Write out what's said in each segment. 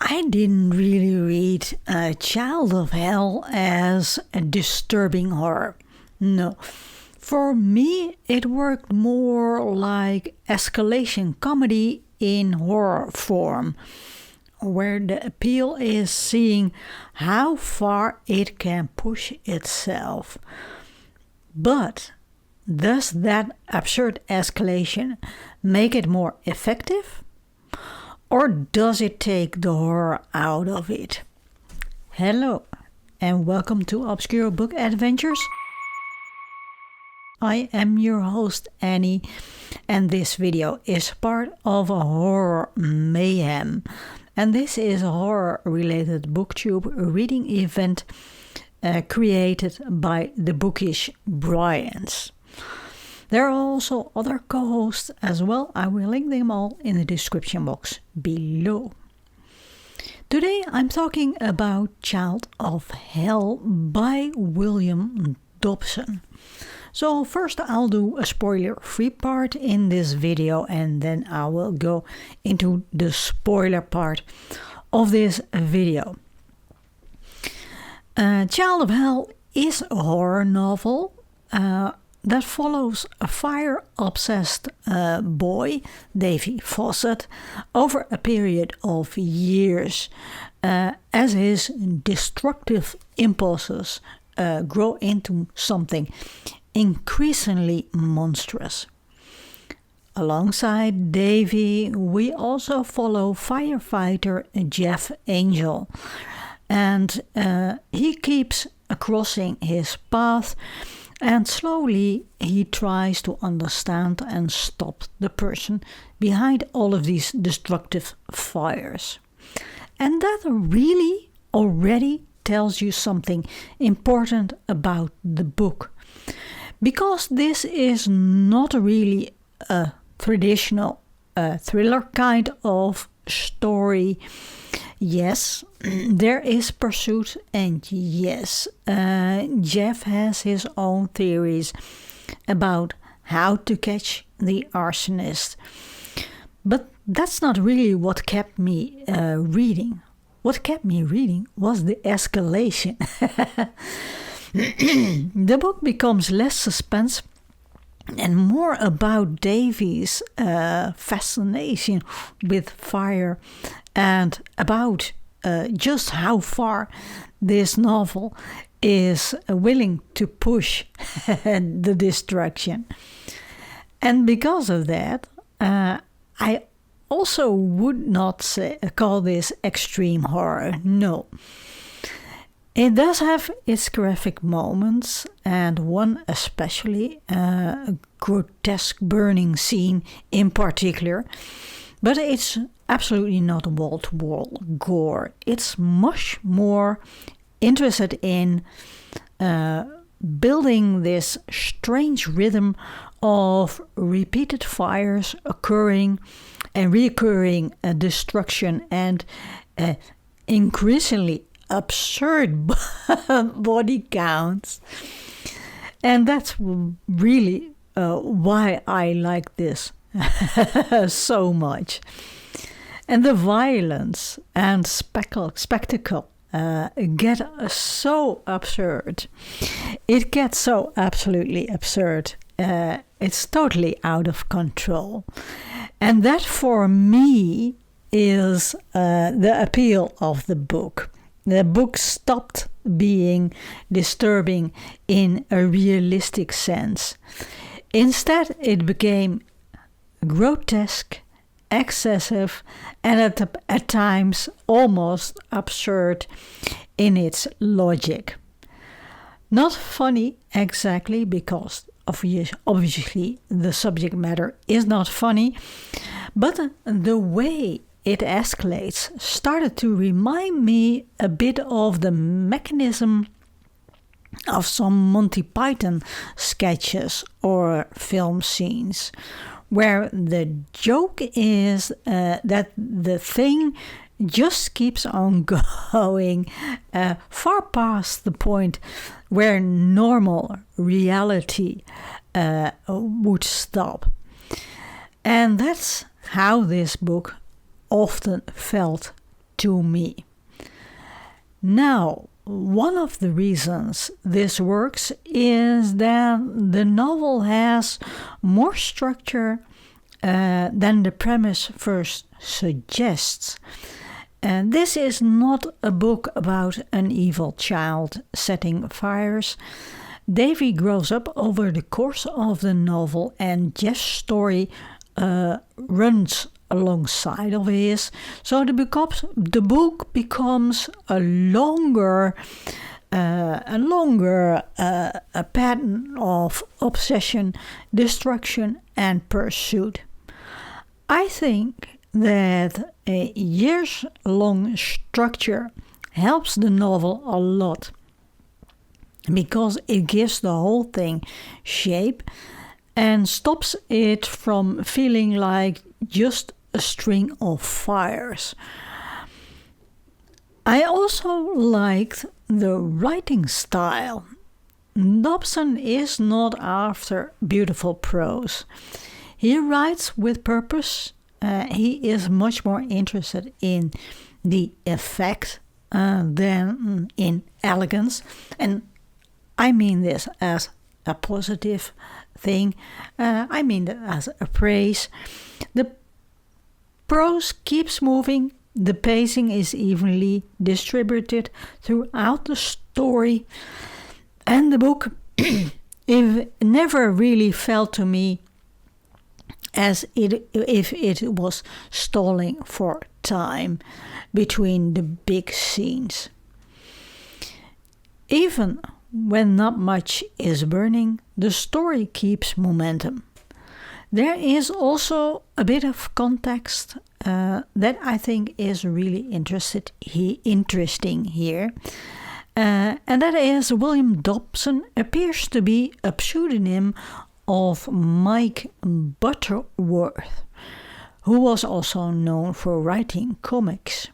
I didn't really read Child of Hell as a disturbing horror. No. For me, it worked more like escalation comedy in horror form, where the appeal is seeing how far it can push itself. But does that absurd escalation make it more effective? Or does it take the horror out of it? Hello, and welcome to Obscure Book Adventures. I am your host Annie, and this video is part of a horror mayhem. And this is a horror-related booktube reading event created by the Bookish Bryans. There are also other co-hosts as well. I will link them all in the description box below. Today I'm talking about Child of Hell by William Dobson. So first I'll do a spoiler-free part in this video, and then I will go into the spoiler part of this video. Child of Hell is a horror novel that follows a fire-obsessed boy, Davy Fawcett, over a period of years as his destructive impulses grow into something increasingly monstrous. Alongside Davy, we also follow firefighter Jeff Angel, and he keeps crossing his path, and slowly he tries to understand and stop the person behind all of these destructive fires. And that really already tells you something important about the book. Because this is not really a traditional thriller kind of story. Yes, there is pursuit, and yes, Jeff has his own theories about how to catch the arsonist. But that's not really what kept me reading. What kept me reading was the escalation. The book becomes less suspense and more about Davy's fascination with fire, and about just how far this novel is willing to push the destruction. And because of that, I also would not call this extreme horror. No. It does have its graphic moments, and one especially, a grotesque burning scene in particular, but it's absolutely not wall-to-wall gore. It's much more interested in building this strange rhythm of repeated fires occurring and reoccurring destruction and increasingly absurd body counts. And that's really why I like this so much. And the violence and spectacle get so absurd. It gets so absolutely absurd. It's totally out of control. And that for me is the appeal of the book. The book stopped being disturbing in a realistic sense. Instead, it became grotesque, excessive, and at times almost absurd in its logic. Not funny exactly, because obviously the subject matter is not funny, but the way it escalates started to remind me a bit of the mechanism of some Monty Python sketches or film scenes, where the joke is that the thing just keeps on going far past the point where normal reality would stop. And that's how this book often felt to me. Now, one of the reasons this works is that the novel has more structure than the premise first suggests. And this is not a book about an evil child setting fires. Davy grows up over the course of the novel, and Jeff's story runs alongside of his. So the book becomes a longer pattern of obsession, destruction, and pursuit. I think that a years-long structure helps the novel a lot, because it gives the whole thing shape and stops it from feeling like just a string of fires. I also liked the writing style. Dobson is not after beautiful prose. He writes with purpose. He is much more interested in the effect than in elegance. And I mean this as a positive thing. I mean that as a praise. The prose keeps moving. The pacing is evenly distributed throughout the story. And the book it never really felt to me as if it was stalling for time between the big scenes. Even when not much is burning, the story keeps momentum. There is also a bit of context that I think is really interesting here. And that is William Dobson appears to be a pseudonym of Mike Butterworth, who was also known for writing comics.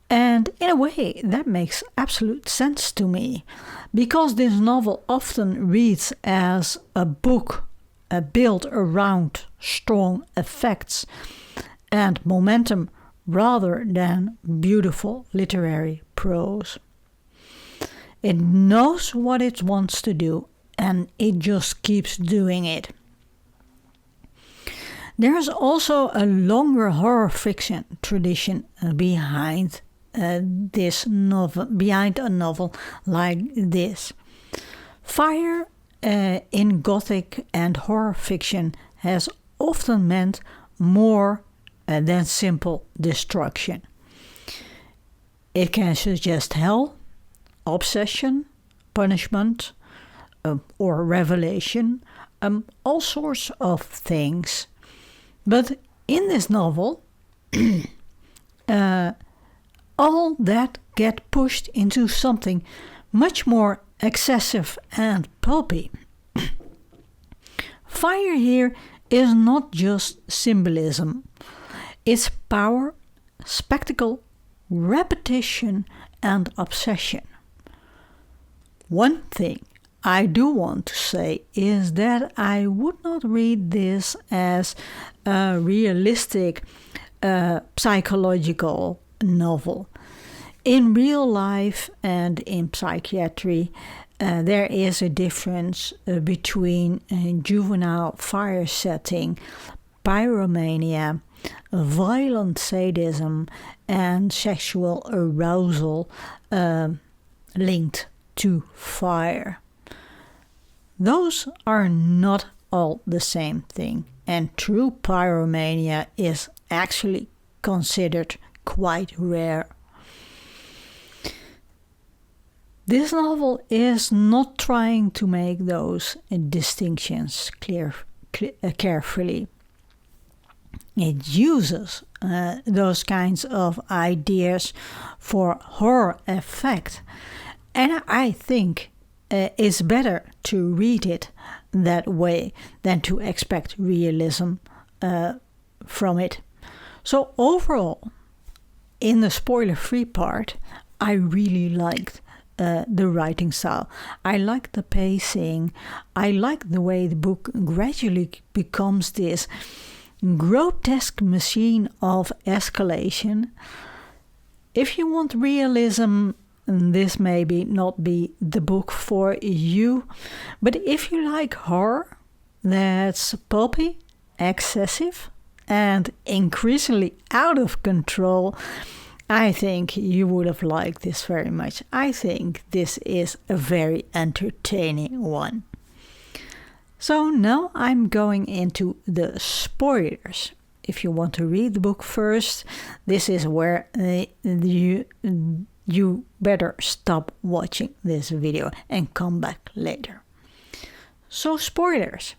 And in a way, that makes absolute sense to me, because this novel often reads as a book built around strong effects and momentum rather than beautiful literary prose. It knows what it wants to do, and it just keeps doing it. There's also a longer horror fiction tradition behind this novel, behind a novel like this. Fire in Gothic and horror fiction has often meant more than simple destruction. It can suggest hell, obsession, punishment, or revelation, all sorts of things. But in this novel, all that get pushed into something much more excessive and pulpy. Fire here is not just symbolism. It's power, spectacle, repetition, and obsession. One thing I do want to say is that I would not read this as a realistic psychological novel. In real life and in psychiatry, there is a difference between juvenile fire setting, pyromania, violent sadism, and sexual arousal linked to fire. Those are not all the same thing, and true pyromania is actually considered quite rare. This novel is not trying to make those distinctions carefully. It uses those kinds of ideas for horror effect, and I think it's better to read it that way than to expect realism from it. So overall, in the spoiler-free part, I really liked the writing style. I like the pacing. I like the way the book gradually becomes this grotesque machine of escalation. if you want realism, this maybe not be the book for you. But if you like horror that's pulpy, excessive, and increasingly out of control, I think you would have liked this very much. I think this is a very entertaining one. So now I'm going into the spoilers. If you want to read the book first, this is where you better stop watching this video and come back later. So spoilers.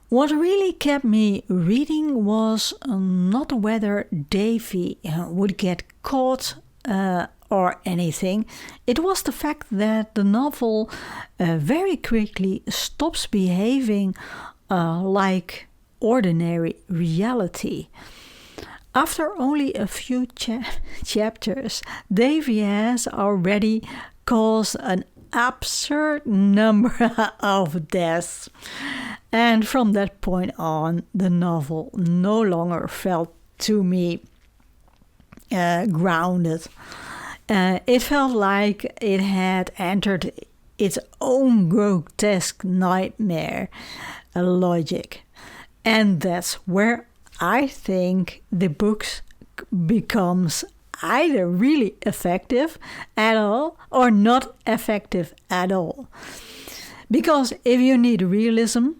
What really kept me reading was not whether Davy would get caught or anything. It was the fact that the novel very quickly stops behaving like ordinary reality. After only a few chapters, Davy has already caused an absurd number of deaths. And from that point on, the novel no longer felt to me grounded. It felt like it had entered its own grotesque nightmare logic. And that's where I think the book becomes either really effective at all or not effective at all. Because if you need realism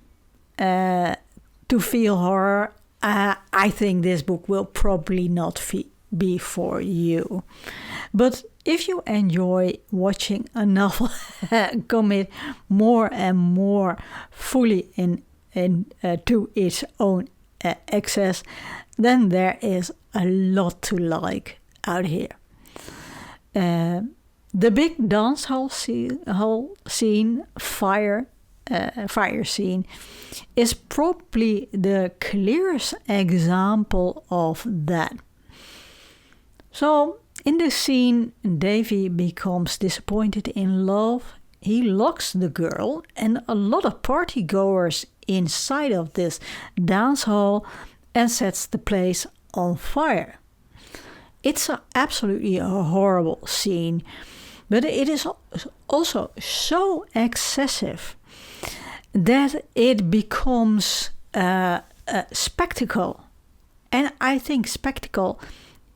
to feel horror, I think this book will probably not be for you. But if you enjoy watching a novel commit more and more fully to its own excess, then there is a lot to like out here. The big dance hall scene, fire scene, is probably the clearest example of that. So, in this scene, Davy becomes disappointed in love. He locks the girl and a lot of partygoers inside of this dance hall and sets the place on fire. It's absolutely a horrible scene, but it is also so excessive that it becomes a spectacle. And I think spectacle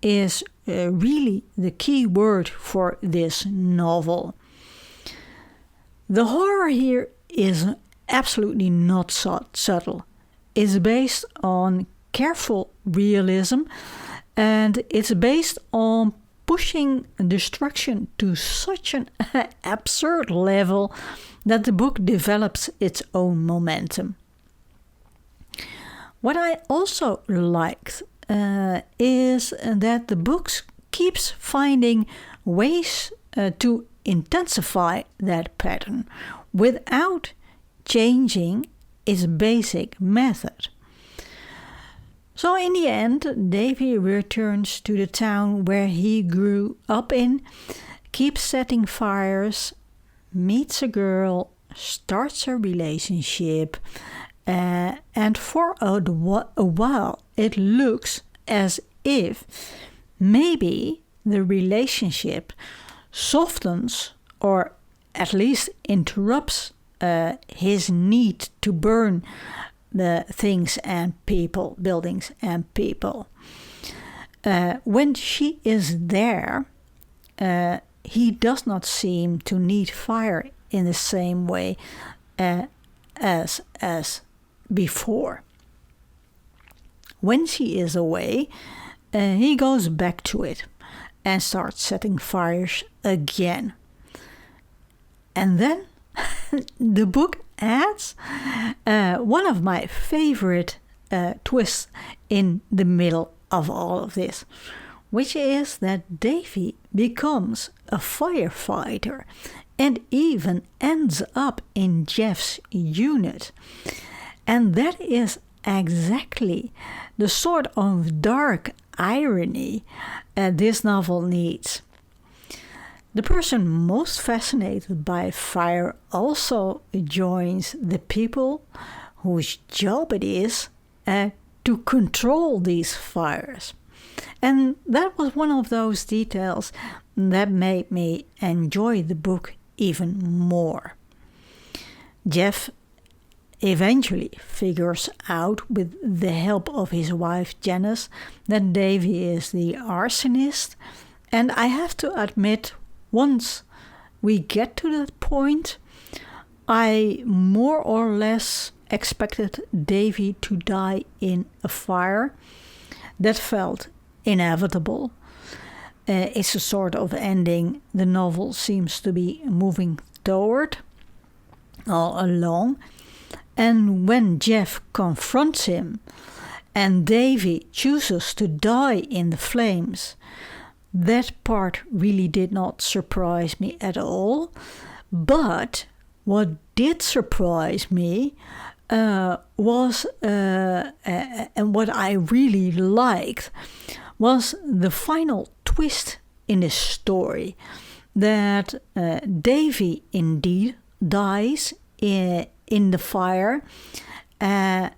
is really the key word for this novel. The horror here is absolutely not subtle. It's based on careful realism, and it's based on pushing destruction to such an absurd level that the book develops its own momentum. What I also liked is that the book keeps finding ways to intensify that pattern without changing its basic method. So in the end, Davy returns to the town where he grew up in, keeps setting fires, meets a girl, starts a relationship, and for a while it looks as if maybe the relationship softens or at least interrupts his need to burn the things and people, buildings and people. When she is there, he does not seem to need fire in the same way as before. When she is away, he goes back to it and starts setting fires again. And then the book adds one of my favorite twists in the middle of all of this, which is that Davy becomes a firefighter and even ends up in Jeff's unit. And that is exactly the sort of dark irony this novel needs. The person most fascinated by fire also joins the people whose job it is to control these fires. And that was one of those details that made me enjoy the book even more. Jeff eventually figures out, with the help of his wife Janice, that Davy is the arsonist. And I have to admit, once we get to that point, I more or less expected Davy to die in a fire. That felt inevitable. It's a sort of ending the novel seems to be moving toward all along. And when Jeff confronts him and Davy chooses to die in the flames, that part really did not surprise me at all. But what did surprise me was, and what I really liked, was the final twist in the story. That Davy indeed dies in the fire, and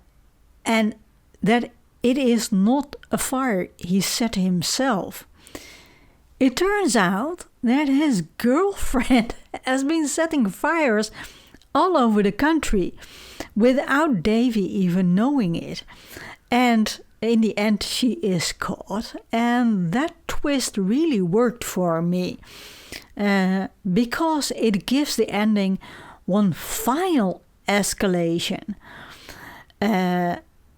that it is not a fire he set himself. It turns out that his girlfriend has been setting fires all over the country without Davy even knowing it. And in the end, she is caught. And that twist really worked for me because it gives the ending one final escalation.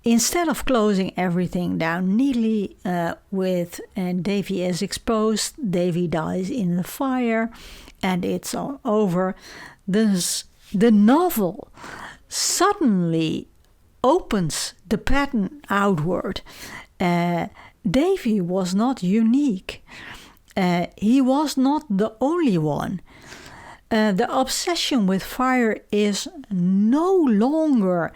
Instead of closing everything down neatly with Davy is exposed, Davy dies in the fire, and it's all over, the novel suddenly opens the pattern outward. Davy was not unique. He was not the only one. The obsession with fire is no longer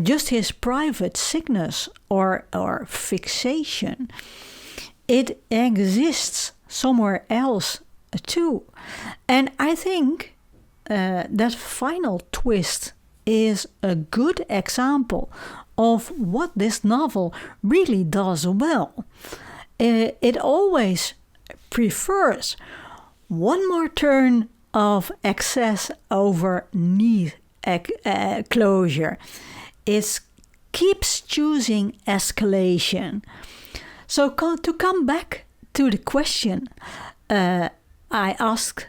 just his private sickness or fixation. It exists somewhere else too. And I think that final twist is a good example of what this novel really does well. It always prefers one more turn of excess over neat closure. It keeps choosing escalation. So to come back to the question I asked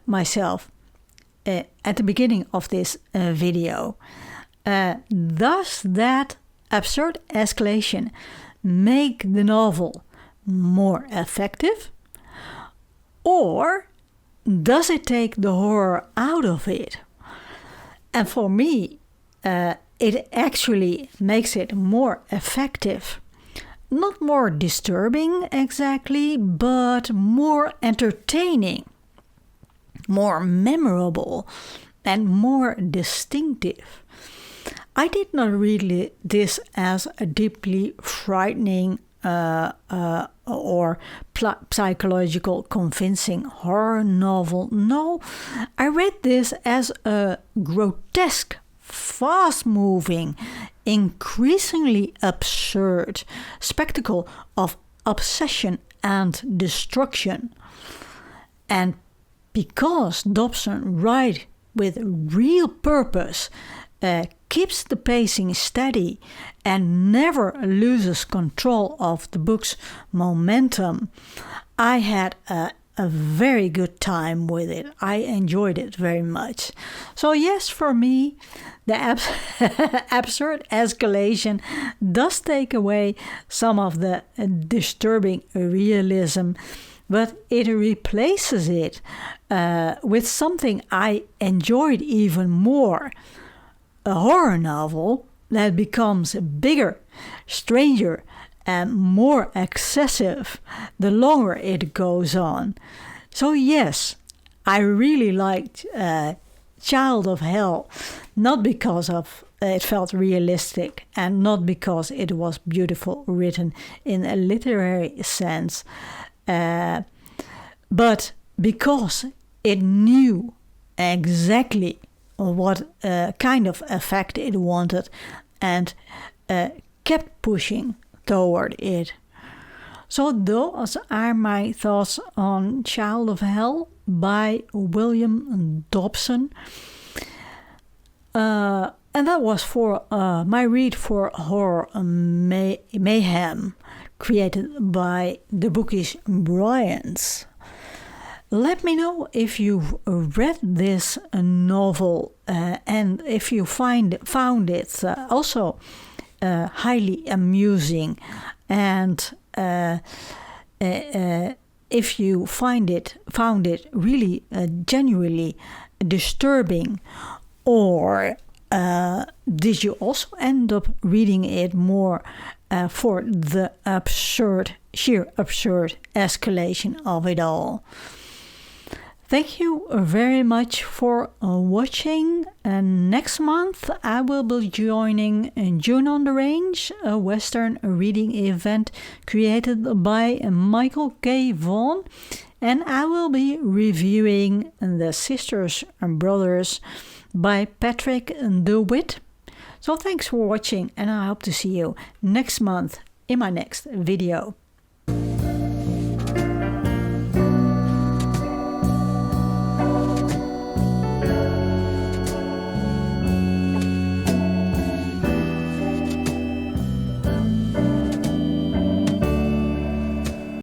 myself at the beginning of this video, does that absurd escalation make the novel more effective? Or does it take the horror out of it? And for me, it actually makes it more effective. Not more disturbing exactly, but more entertaining, more memorable, and more distinctive. I did not read this as a deeply frightening or psychological convincing horror novel. No, I read this as a grotesque, fast-moving, increasingly absurd spectacle of obsession and destruction. And because Dobson writes with real purpose, keeps the pacing steady, and never loses control of the book's momentum, I had a very good time with it. I enjoyed it very much. So yes, for me, the absurd escalation does take away some of the disturbing realism, but it replaces it with something I enjoyed even more. A horror novel that becomes bigger, stranger, and more excessive the longer it goes on. So yes, I really liked Child of Hell, not because of it felt realistic and not because it was beautiful written in a literary sense, but because it knew exactly what kind of effect it wanted, and kept pushing toward it. So those are my thoughts on Child of Hell by William Dobson. And that was for my read for Horror Mayhem, created by the bookish Bryans. Let me know if you've read this novel and if you found it also highly amusing, and if you found it really genuinely disturbing, or did you also end up reading it more for the sheer absurd escalation of it all? Thank you very much for watching. Next month I will be joining June on the Range, a Western reading event created by Michael K. Vaughan, and I will be reviewing The Sisters and Brothers by Patrick DeWitt. So thanks for watching, and I hope to see you next month in my next video.